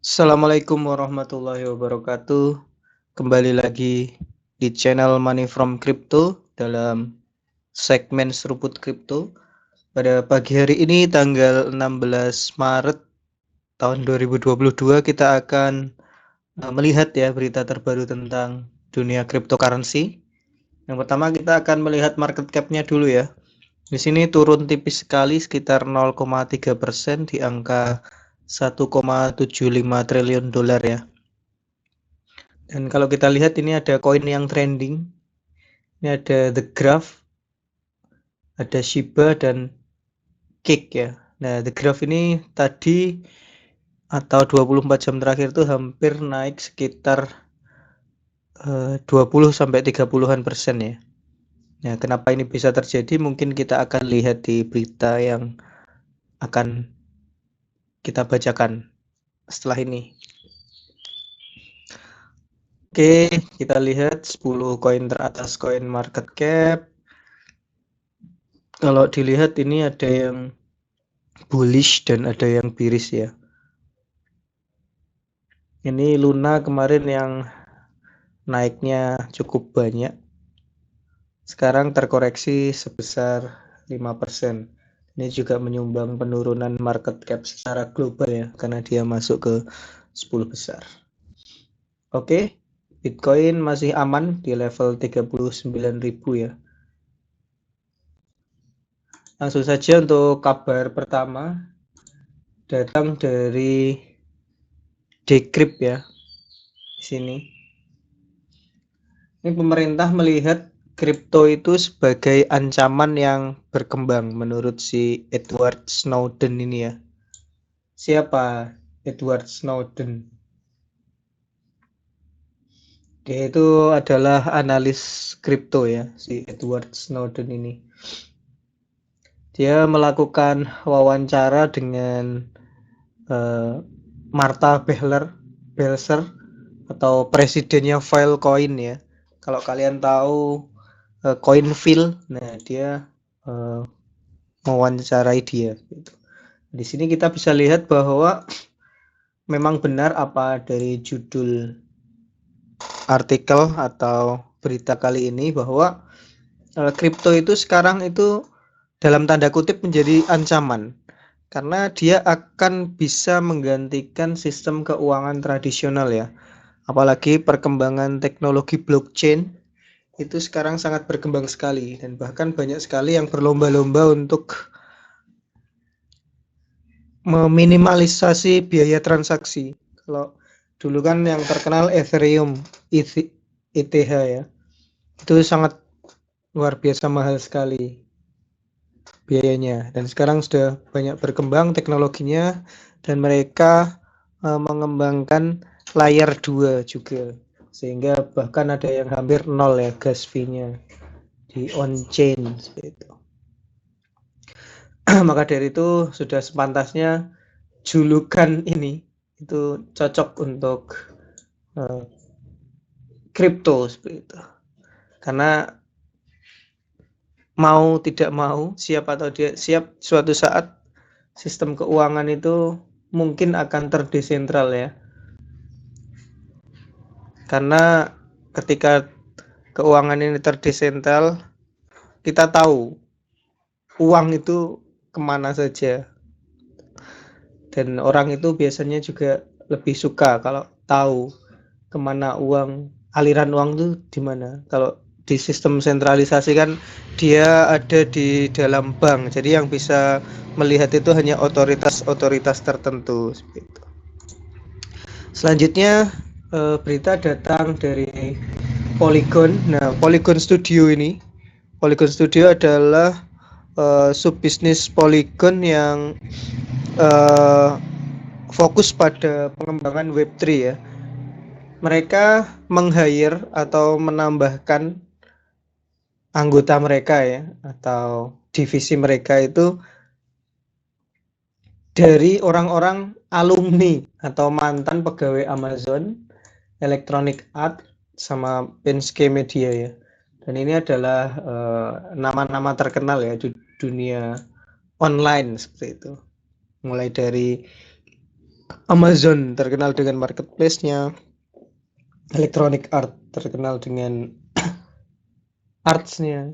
Assalamualaikum warahmatullahi wabarakatuh. Kembali lagi di channel Money from Crypto dalam segmen Seruput Crypto. Pada pagi hari ini tanggal 16 Maret tahun 2022 kita akan melihat ya berita terbaru tentang dunia cryptocurrency. Yang pertama kita akan melihat market cap-nya dulu ya. Di sini turun tipis sekali sekitar 0,3% di angka 1,75 triliun dolar ya. Dan kalau kita lihat ini ada koin yang trending. Ini ada The Graph, ada Shiba dan Cake ya. Nah, The Graph ini tadi atau 24 jam terakhir itu hampir naik sekitar 20 sampai 30-an% ya. Nah, kenapa ini bisa terjadi? Mungkin kita akan lihat di berita yang akan kita bacakan setelah ini. Oke, kita lihat 10 koin teratas koin market cap. Kalau dilihat ini ada yang bullish dan ada yang bearish ya. Ini Luna kemarin yang naiknya cukup banyak. Sekarang terkoreksi sebesar 5%. Ini juga menyumbang penurunan market cap secara global ya, karena dia masuk ke 10 besar. Oke, Bitcoin masih aman di level 39.000 ya. Langsung saja untuk kabar pertama datang dari Decrypt ya. Di sini. Ini pemerintah melihat kripto itu sebagai ancaman yang berkembang menurut si Edward Snowden ini ya. Siapa Edward Snowden? Dia itu adalah analis kripto ya, si Edward Snowden ini. Dia melakukan wawancara dengan Martha Belser atau presidennya Filecoin ya. Kalau kalian tahu Coinfield, nah dia mewawancarai dia. Di sini kita bisa lihat bahwa memang benar apa dari judul artikel atau berita kali ini bahwa kripto itu sekarang itu dalam tanda kutip menjadi ancaman karena dia akan bisa menggantikan sistem keuangan tradisional ya. Apalagi perkembangan teknologi blockchain itu sekarang sangat berkembang sekali dan bahkan banyak sekali yang berlomba-lomba untuk meminimalisasi biaya transaksi. Kalau dulu kan yang terkenal Ethereum, ETH ya, itu sangat luar biasa mahal sekali biayanya. Dan sekarang sudah banyak berkembang teknologinya dan mereka mengembangkan layer 2 juga. Sehingga bahkan ada yang hampir nol ya gas fee-nya di on-chain seperti itu. Maka dari itu sudah sepantasnya julukan ini itu cocok untuk kripto seperti itu. Karena mau tidak mau, siap atau dia siap, suatu saat sistem keuangan itu mungkin akan terdesentral ya. Karena ketika keuangan ini terdesentral, kita tahu uang itu kemana saja. Dan orang itu biasanya juga lebih suka kalau tahu kemana aliran uang itu di mana. Kalau di sistem sentralisasi kan dia ada di dalam bank, jadi yang bisa melihat itu hanya otoritas tertentu seperti itu. Selanjutnya berita datang dari Polygon. Nah, Polygon Studio adalah subbisnis Polygon yang fokus pada pengembangan Web3 ya. Mereka meng-hire atau menambahkan anggota mereka ya atau divisi mereka itu dari orang-orang alumni atau mantan pegawai Amazon, Electronic Arts sama Penske Media ya. Dan ini adalah nama-nama terkenal ya di dunia online seperti itu. Mulai dari Amazon terkenal dengan marketplace-nya, Electronic Art terkenal dengan arts-nya,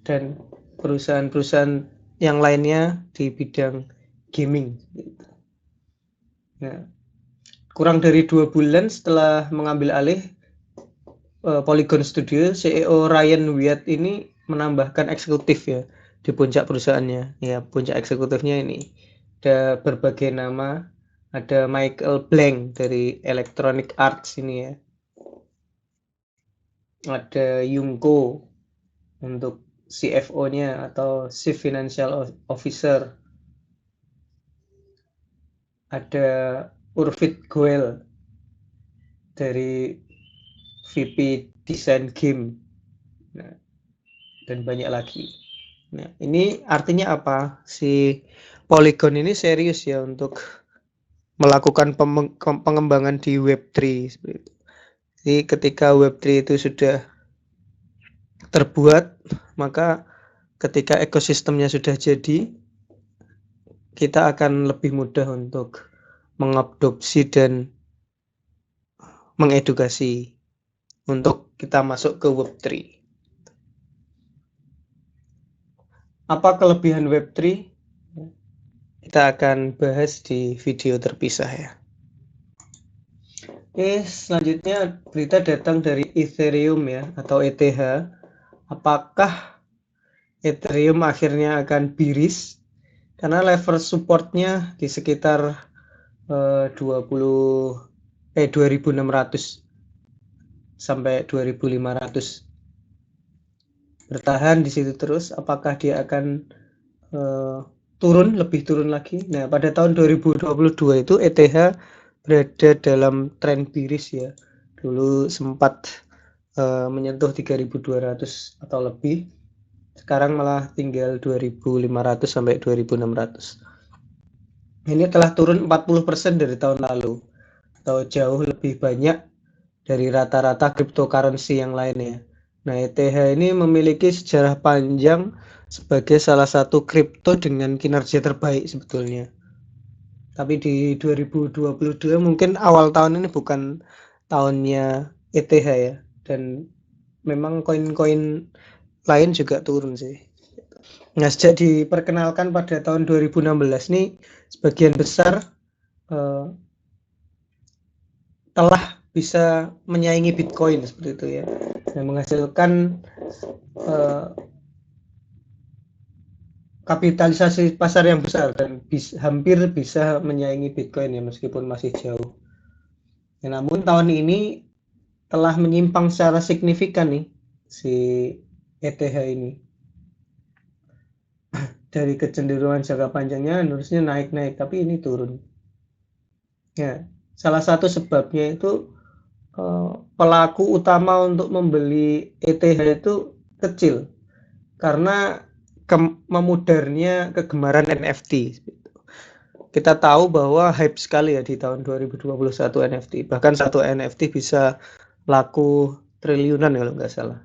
dan perusahaan-perusahaan yang lainnya di bidang gaming. Nah, kurang dari 2 bulan setelah mengambil alih Polygon Studio, CEO Ryan Wyatt ini menambahkan eksekutif ya di puncak perusahaannya. Ya, puncak eksekutifnya ini ada berbagai nama, ada Michael Blank dari Electronic Arts ini ya. Ada Yungko untuk CFO-nya atau Chief Financial Officer. Ada Urfit Goel dari VP Design Game. Nah, dan banyak lagi. Nah, ini artinya apa? Si Polygon ini serius ya untuk melakukan pengembangan di Web3 seperti itu. Jadi ketika Web3 itu sudah terbuat, maka ketika ekosistemnya sudah jadi, kita akan lebih mudah untuk mengadopsi dan mengedukasi untuk kita masuk ke Web3. Apa kelebihan Web3? Kita akan bahas di video terpisah ya. Oke, selanjutnya berita datang dari Ethereum ya, atau ETH. Apakah Ethereum akhirnya akan bearish? Karena level supportnya di sekitar 2600 sampai 2500. Bertahan di situ terus. Apakah dia akan lebih turun lagi? Nah, pada tahun 2022 itu ETH berada dalam tren bearish ya. Dulu sempat menyentuh 3200 atau lebih. Sekarang malah tinggal 2500 sampai 2600. Ini telah turun 40% dari tahun lalu, atau jauh lebih banyak dari rata-rata cryptocurrency yang lainnya. Nah, ETH ini memiliki sejarah panjang sebagai salah satu kripto dengan kinerja terbaik sebetulnya. Tapi di 2022 mungkin awal tahun ini bukan tahunnya ETH ya, dan memang koin-koin lain juga turun sih. Nah, sejak diperkenalkan pada tahun 2016 nih, sebagian besar telah bisa menyaingi Bitcoin seperti itu ya, yang menghasilkan kapitalisasi pasar yang besar dan hampir bisa menyaingi Bitcoin ya, meskipun masih jauh. Ya, namun tahun ini telah menyimpang secara signifikan nih si ETH ini. Dari kecenderungan jangka panjangnya harusnya naik-naik, tapi ini turun. Ya, salah satu sebabnya itu pelaku utama untuk membeli ETH itu kecil karena memudarnya kegemaran NFT. Kita tahu bahwa hype sekali ya di tahun 2021 NFT. Bahkan satu NFT bisa laku triliunan kalau nggak salah.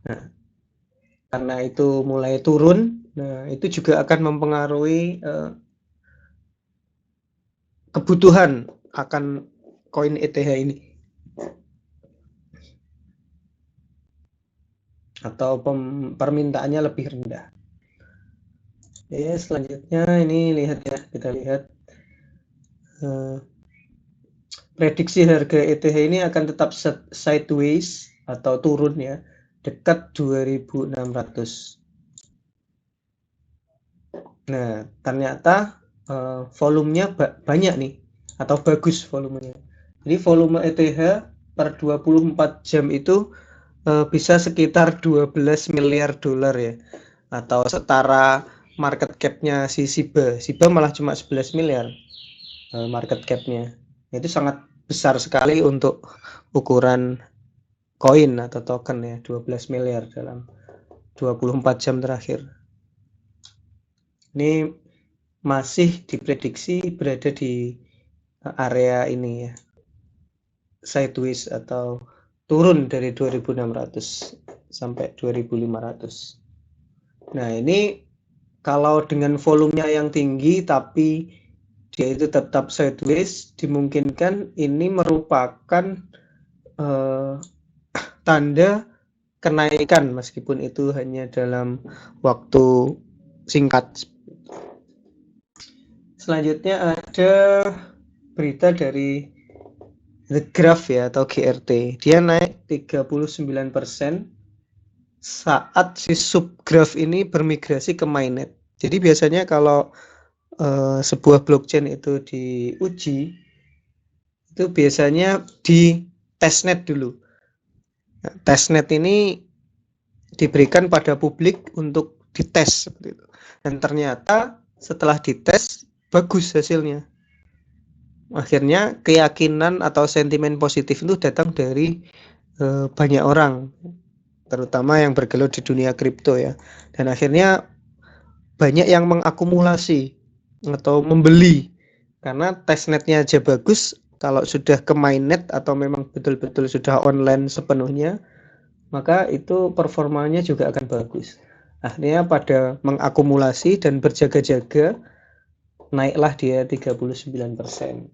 Nah, karena itu mulai turun, nah itu juga akan mempengaruhi kebutuhan akan koin ETH ini, atau permintaannya lebih rendah. Oke, selanjutnya ini lihat ya, kita lihat prediksi harga ETH ini akan tetap sideways atau turun ya, dekat 2600. Nah, ternyata volumenya banyak nih, atau bagus volumenya. Jadi volume ETH per 24 jam itu bisa sekitar 12 miliar dolar ya, atau setara market cap-nya si SIBA malah cuma 11 miliar market cap-nya. Itu sangat besar sekali untuk ukuran koin atau token ya, 12 miliar dalam 24 jam terakhir. Ini masih diprediksi berada di area ini ya, sideways atau turun dari 2600 sampai 2500. Nah, ini kalau dengan volumenya yang tinggi tapi dia itu tetap sideways, dimungkinkan ini merupakan tanda kenaikan meskipun itu hanya dalam waktu singkat. Selanjutnya ada berita dari The Graph ya atau GRT. Dia naik 39% saat si subgraph ini bermigrasi ke mainnet. Jadi biasanya kalau sebuah blockchain itu diuji, itu biasanya di testnet dulu. Nah, testnet ini diberikan pada publik untuk dites seperti itu. Dan ternyata setelah dites bagus hasilnya. Akhirnya keyakinan atau sentimen positif itu datang dari banyak orang, terutama yang bergelut di dunia kripto ya. Dan akhirnya banyak yang mengakumulasi atau membeli karena testnetnya aja bagus. Kalau sudah ke mainnet atau memang betul-betul sudah online sepenuhnya, maka itu performanya juga akan bagus. Akhirnya pada mengakumulasi dan berjaga-jaga, naiklah dia 39%.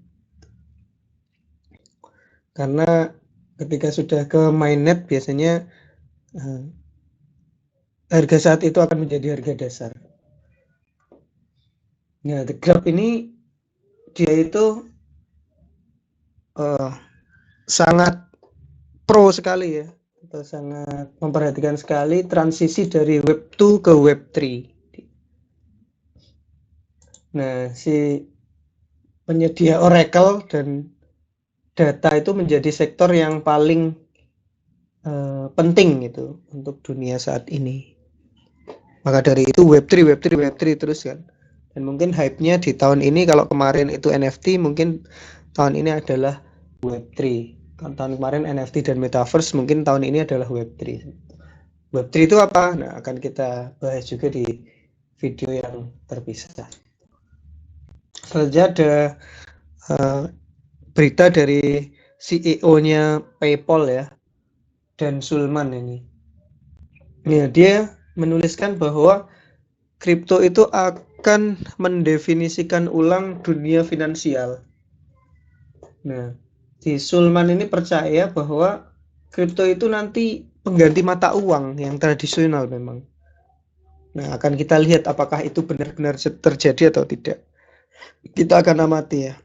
Karena ketika sudah ke mainnet biasanya harga saat itu akan menjadi harga dasar. Nah, The Graph ini dia itu sangat pro sekali ya, atau sangat memperhatikan sekali transisi dari Web 2 ke Web 3. Nah, si penyedia Oracle dan data itu menjadi sektor yang paling penting gitu untuk dunia saat ini. Maka dari itu Web 3 terus kan. Dan mungkin hype-nya di tahun ini, kalau kemarin itu NFT, mungkin tahun ini adalah Web 3. Tahun kemarin NFT dan Metaverse, mungkin tahun ini adalah Web 3. Web 3 itu apa? Nah, akan kita bahas juga di video yang terpisah. Selanjutnya ada berita dari CEO-nya PayPal ya, Dan Sulman ini. Ya, dia menuliskan bahwa kripto itu akan mendefinisikan ulang dunia finansial. Nah, si Sulman ini percaya bahwa kripto itu nanti pengganti mata uang yang tradisional memang. Nah, akan kita lihat apakah itu benar-benar terjadi atau tidak. Kita akan amati ya.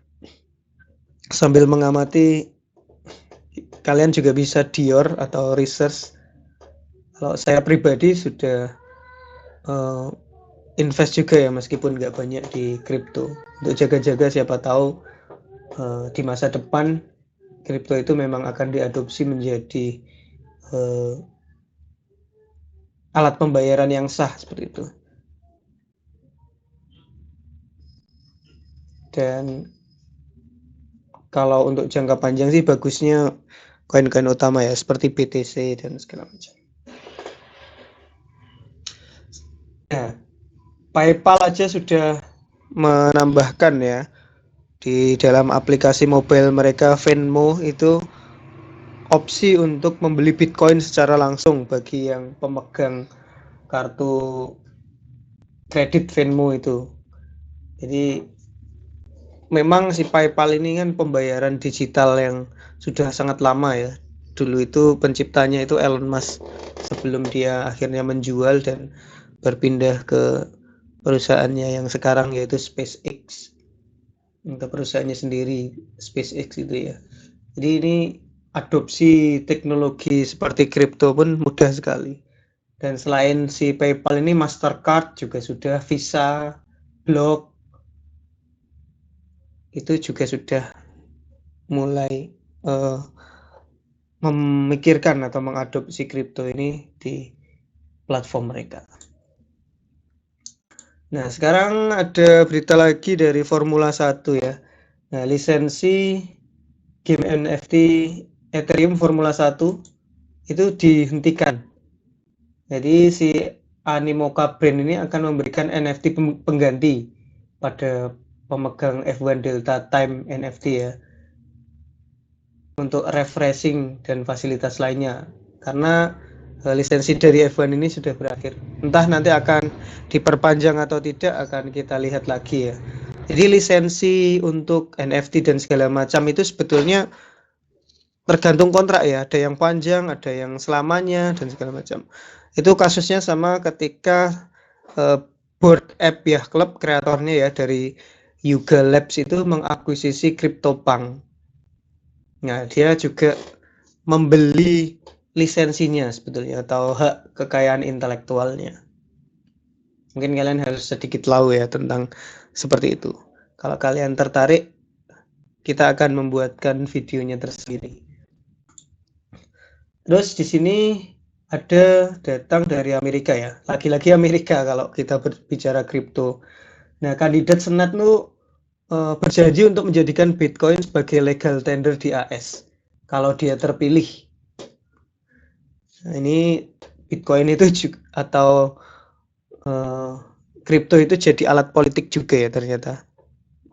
Sambil mengamati, kalian juga bisa Dior atau research. Kalau saya pribadi sudah invest juga ya, meskipun nggak banyak di kripto, untuk jaga-jaga siapa tahu di masa depan kripto itu memang akan diadopsi menjadi alat pembayaran yang sah seperti itu. Dan kalau untuk jangka panjang sih bagusnya koin-koin utama ya, seperti BTC dan segala macam. Nah, PayPal aja sudah menambahkan ya, di dalam aplikasi mobile mereka Venmo itu opsi untuk membeli Bitcoin secara langsung bagi yang pemegang kartu kredit Venmo itu. Jadi memang si PayPal ini kan pembayaran digital yang sudah sangat lama ya. Dulu itu penciptanya itu Elon Musk, sebelum dia akhirnya menjual dan berpindah ke perusahaannya yang sekarang yaitu SpaceX. Untuk perusahaannya sendiri SpaceX itu ya. Jadi ini adopsi teknologi seperti kripto pun mudah sekali. Dan selain si PayPal ini, Mastercard juga sudah, Visa, Block itu juga sudah mulai memikirkan atau mengadopsi kripto ini di platform mereka. Nah, sekarang ada berita lagi dari Formula 1 ya. Nah, lisensi game NFT Ethereum Formula 1 itu dihentikan. Jadi si Animoca Brand ini akan memberikan NFT pengganti pada pemegang F1 Delta Time NFT ya, untuk refreshing dan fasilitas lainnya, karena lisensi dari F1 ini sudah berakhir. Entah nanti akan diperpanjang atau tidak, akan kita lihat lagi ya. Jadi lisensi untuk NFT dan segala macam itu sebetulnya tergantung kontrak ya, ada yang panjang, ada yang selamanya dan segala macam. Itu kasusnya sama ketika Bored Ape ya, klub kreatornya ya dari Yuga Labs itu mengakuisisi CryptoPunk. Nah, dia juga membeli lisensinya sebetulnya atau hak kekayaan intelektualnya. Mungkin kalian harus sedikit tahu ya tentang seperti itu. Kalau kalian tertarik, kita akan membuatkan videonya tersendiri. Terus di sini ada datang dari Amerika ya. Lagi-lagi Amerika kalau kita berbicara kripto. Nah, kandidat Senat itu berjanji untuk menjadikan Bitcoin sebagai legal tender di AS kalau dia terpilih. Nah, ini Bitcoin itu juga, atau kripto itu jadi alat politik juga ya ternyata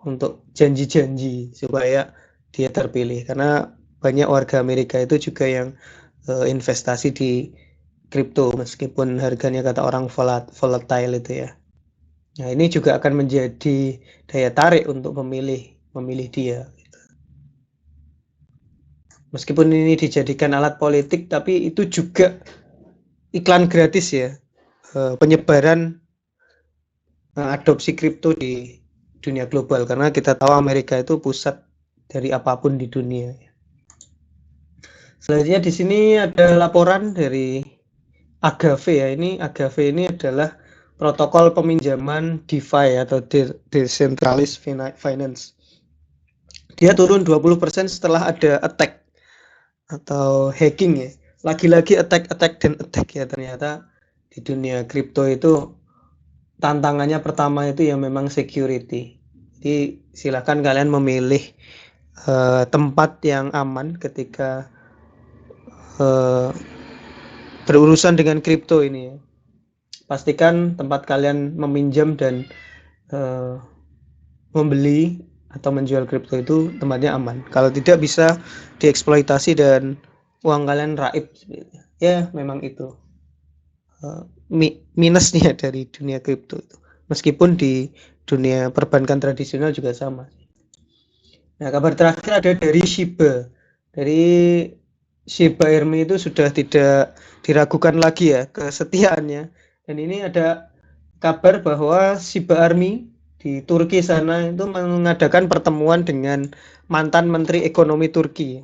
untuk janji-janji supaya dia terpilih, karena banyak warga Amerika itu juga yang investasi di kripto meskipun harganya kata orang volatile itu ya. Nah, ini juga akan menjadi daya tarik untuk memilih dia. Meskipun ini dijadikan alat politik, tapi itu juga iklan gratis ya, penyebaran adopsi kripto di dunia global, karena kita tahu Amerika itu pusat dari apapun di dunia. Selanjutnya di sini ada laporan dari Agave ya. Agave ini adalah protokol peminjaman DeFi atau Decentralized Finance. Dia turun 20% setelah ada attack atau hacking ya. Lagi-lagi attack dan attack ya, ternyata di dunia kripto itu tantangannya pertama itu ya memang security. Jadi silakan kalian memilih tempat yang aman ketika berurusan dengan kripto ini ya. Pastikan tempat kalian meminjam dan membeli atau menjual kripto itu tempatnya aman. Kalau tidak bisa dieksploitasi dan uang kalian raib. Ya memang itu minusnya dari dunia kripto itu. Meskipun di dunia perbankan tradisional juga sama. Nah, kabar terakhir ada dari Shiba. Dari Shiba Army itu sudah tidak diragukan lagi ya kesetiaannya. Dan ini ada kabar bahwa Shiba Army di Turki sana itu mengadakan pertemuan dengan mantan Menteri Ekonomi Turki,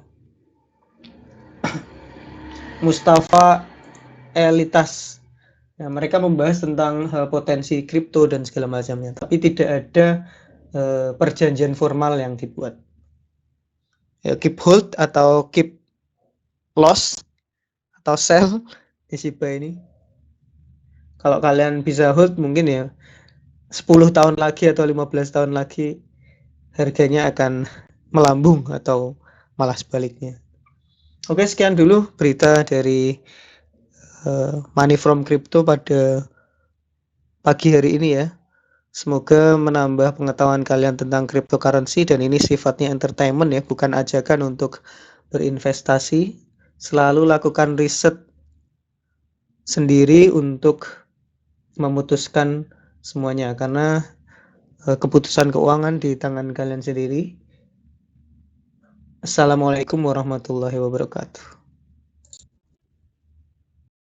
Mustafa Elitas. Nah, mereka membahas tentang potensi kripto dan segala macamnya, tapi tidak ada perjanjian formal yang dibuat. Ya, keep hold atau keep loss atau sell di Shiba ini. Kalau kalian bisa hold mungkin ya 10 tahun lagi atau 15 tahun lagi harganya akan melambung atau malah sebaliknya. Oke, sekian dulu berita dari Money from Crypto pada pagi hari ini ya. Semoga menambah pengetahuan kalian tentang cryptocurrency, dan ini sifatnya entertainment ya, bukan ajakan untuk berinvestasi. Selalu lakukan riset sendiri untuk memutuskan semuanya, karena keputusan keuangan di tangan kalian sendiri. Assalamualaikum warahmatullahi wabarakatuh.